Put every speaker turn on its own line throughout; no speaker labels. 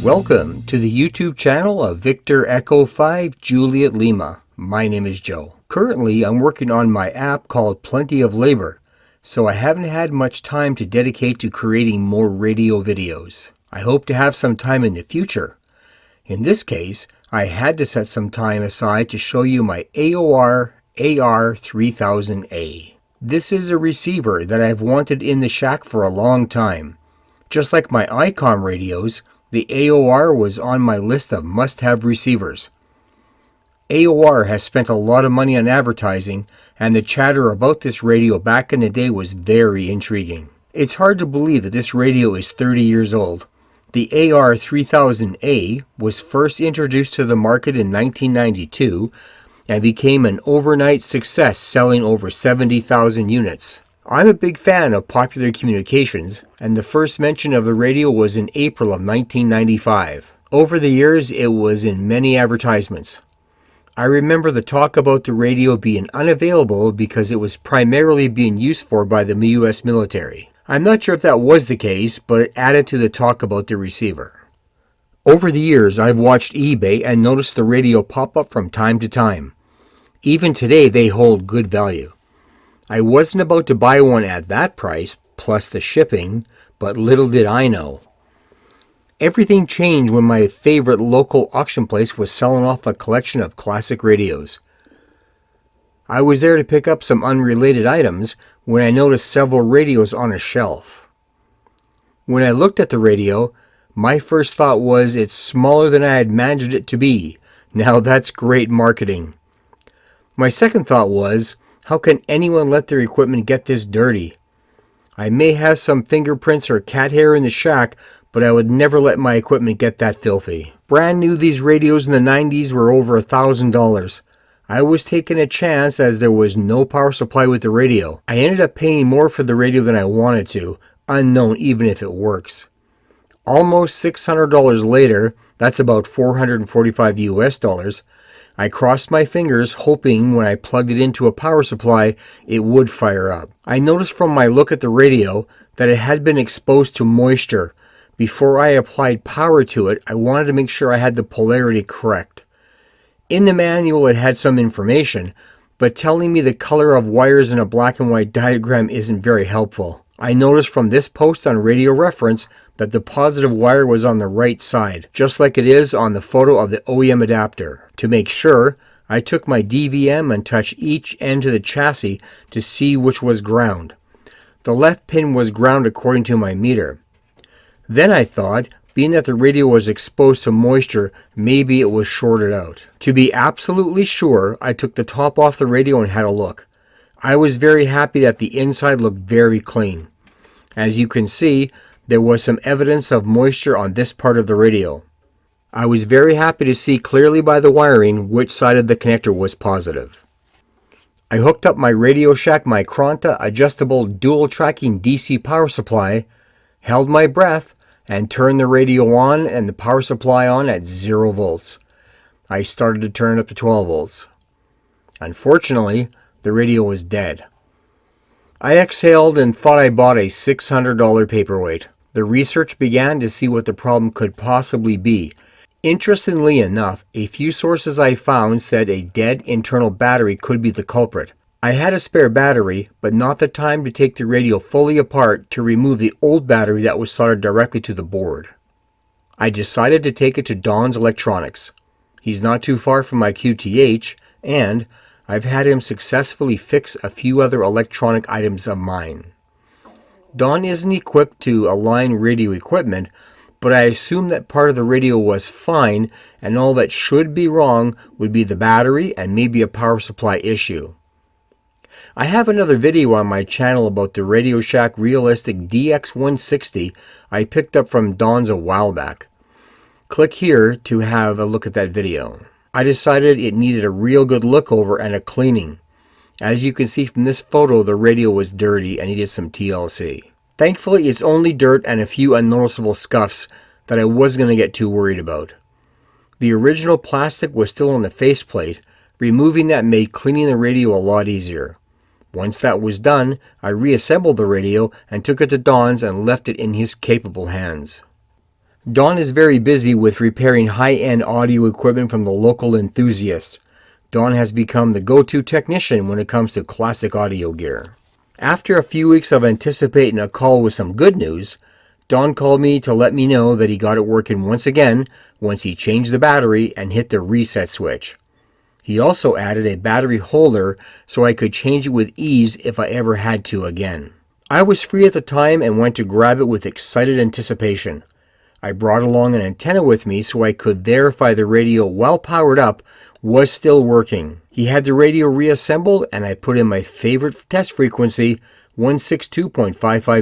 Welcome to the YouTube channel of Victor Echo 5 Juliet Lima. My name is Joe. Currently, I'm working on my app called Plenty of Labor, so I haven't had much time to dedicate to creating more radio videos. I hope to have some time in the future. In this case, I had to set some time aside to show you my AOR-AR3000A. This is a receiver that I've wanted in the shack for a long time. Just like my ICOM radios, the AOR was on my list of must-have receivers. AOR has spent a lot of money on advertising, and the chatter about this radio back in the day was very intriguing. It's hard to believe that this radio is 30 years old. The AOR-3000A was first introduced to the market in 1992 and became an overnight success, selling over 70,000 units. I'm a big fan of Popular Communications, and the first mention of the radio was in April of 1995. Over the years, it was in many advertisements. I remember the talk about the radio being unavailable because it was primarily being used for by the US military. I'm not sure if that was the case, but it added to the talk about the receiver. Over the years, I've watched eBay and noticed the radio pop up from time to time. Even today, they hold good value. I wasn't about to buy one at that price, plus the shipping, but little did I know. Everything changed when my favorite local auction place was selling off a collection of classic radios. I was there to pick up some unrelated items when I noticed several radios on a shelf. When I looked at the radio, my first thought was it's smaller than I had imagined it to be. Now that's great marketing. My second thought was, how can anyone let their equipment get this dirty? I may have some fingerprints or cat hair in the shack, but I would never let my equipment get that filthy. Brand new, these radios in the 90s were over $1,000. I was taking a chance as there was no power supply with the radio. I ended up paying more for the radio than I wanted to, unknown even if it works. Almost $600 later, that's about 445 US dollars, I crossed my fingers hoping when I plugged it into a power supply it would fire up. I noticed from my look at the radio that it had been exposed to moisture. Before I applied power to it, I wanted to make sure I had the polarity correct. In the manual it had some information, but telling me the color of wires in a black and white diagram isn't very helpful. I noticed from this post on Radio Reference that the positive wire was on the right side, just like it is on the photo of the OEM adapter. To make sure, I took my DVM and touched each end of the chassis to see which was ground. The left pin was ground according to my meter. Then I thought, being that the radio was exposed to moisture, maybe it was shorted out. To be absolutely sure, I took the top off the radio and had a look. I was very happy that the inside looked very clean. As you can see, there was some evidence of moisture on this part of the radio. I was very happy to see clearly by the wiring which side of the connector was positive. I hooked up my Radio Shack Micronta adjustable dual tracking DC power supply, held my breath, and turned the radio on and the power supply on at 0 volts. I started to turn it up to 12 volts. Unfortunately, the radio was dead. I exhaled and thought I bought a $600 paperweight. The research began to see what the problem could possibly be. Interestingly enough, a few sources I found said a dead internal battery could be the culprit. I had a spare battery, but not the time to take the radio fully apart to remove the old battery that was soldered directly to the board. I decided to take it to Don's Electronics. He's not too far from my QTH, and I've had him successfully fix a few other electronic items of mine. Don isn't equipped to align radio equipment, but I assume that part of the radio was fine, and all that should be wrong would be the battery and maybe a power supply issue. I have another video on my channel about the Radio Shack Realistic DX160 I picked up from Don's a while back. Click here to have a look at that video. I decided it needed a real good look over and a cleaning. As you can see from this photo, the radio was dirty and needed some TLC. Thankfully, it's only dirt and a few unnoticeable scuffs that I wasn't going to get too worried about. The original plastic was still on the faceplate. Removing that made cleaning the radio a lot easier. Once that was done, I reassembled the radio and took it to Don's and left it in his capable hands. Don is very busy with repairing high-end audio equipment from the local enthusiasts. Don has become the go-to technician when it comes to classic audio gear. After a few weeks of anticipating a call with some good news, Don called me to let me know that he got it working once again once he changed the battery and hit the reset switch. He also added a battery holder so I could change it with ease if I ever had to again. I was free at the time and went to grab it with excited anticipation. I brought along an antenna with me so I could verify the radio, while powered up, was still working. He had the radio reassembled and I put in my favorite test frequency, 162.55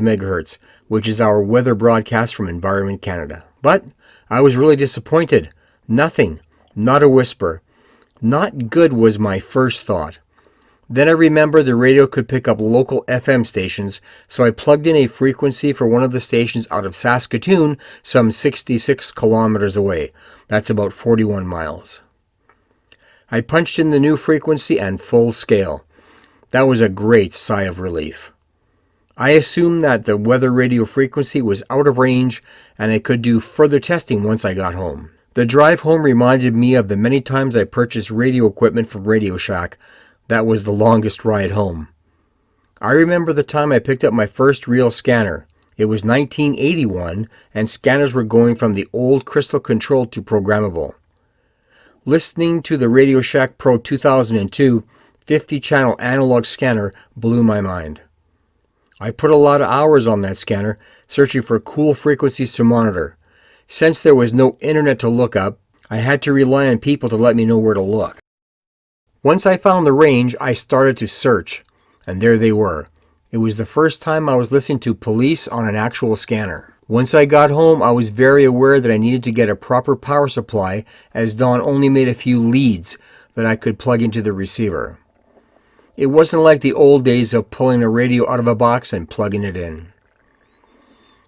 MHz, which is our weather broadcast from Environment Canada. But I was really disappointed. Nothing, not a whisper. Not good was my first thought. Then I remembered the radio could pick up local FM stations, so I plugged in a frequency for one of the stations out of Saskatoon, some 66 kilometers away. That's about 41 miles. I punched in the new frequency and full scale. That was a great sigh of relief. I assumed that the weather radio frequency was out of range and I could do further testing once I got home. The drive home reminded me of the many times I purchased radio equipment from Radio Shack. That was the longest ride home. I remember the time I picked up my first real scanner. It was 1981 and scanners were going from the old crystal control to programmable. Listening to the Radio Shack Pro 2002 50-channel analog scanner blew my mind. I put a lot of hours on that scanner, searching for cool frequencies to monitor. Since there was no internet to look up, I had to rely on people to let me know where to look. Once I found the range, I started to search, and there they were. It was the first time I was listening to police on an actual scanner. Once I got home, I was very aware that I needed to get a proper power supply, as Don only made a few leads that I could plug into the receiver. It wasn't like the old days of pulling a radio out of a box and plugging it in.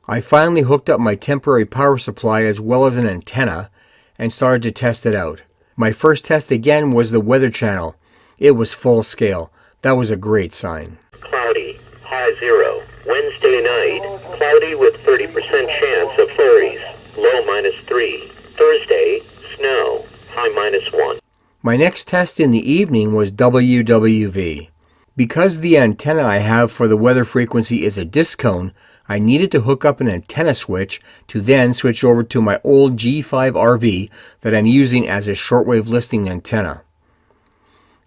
I finally hooked up my temporary power supply as well as an antenna and started to test it out. My first test again was the weather channel. It was full scale. That was a great sign.
Cloudy, high 0. Wednesday night, cloudy with 30% chance of flurries, low -3. Thursday, snow, high -1.
My next test in the evening was WWV. Because the antenna I have for the weather frequency is a disc cone, I needed to hook up an antenna switch to then switch over to my old G5RV that I'm using as a shortwave listening antenna.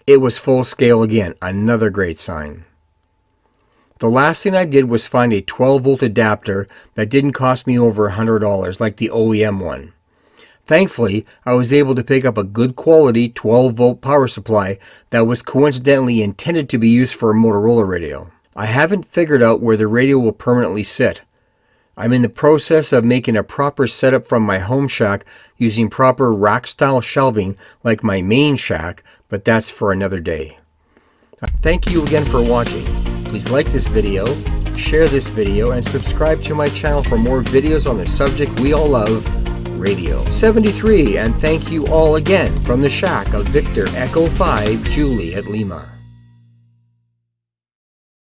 It was full scale again, another great sign. The last thing I did was find a 12-volt adapter that didn't cost me over $100 like the OEM one. Thankfully, I was able to pick up a good quality 12-volt power supply that was coincidentally intended to be used for a Motorola radio. I haven't figured out where the radio will permanently sit. I'm in the process of making a proper setup from my home shack using proper rack-style shelving like my main shack, but that's for another day. Thank you again for watching. Please like this video, share this video, and subscribe to my channel for more videos on the subject we all love, radio. 73, and thank you all again from the shack of Victor Echo 5 Julie at Lima.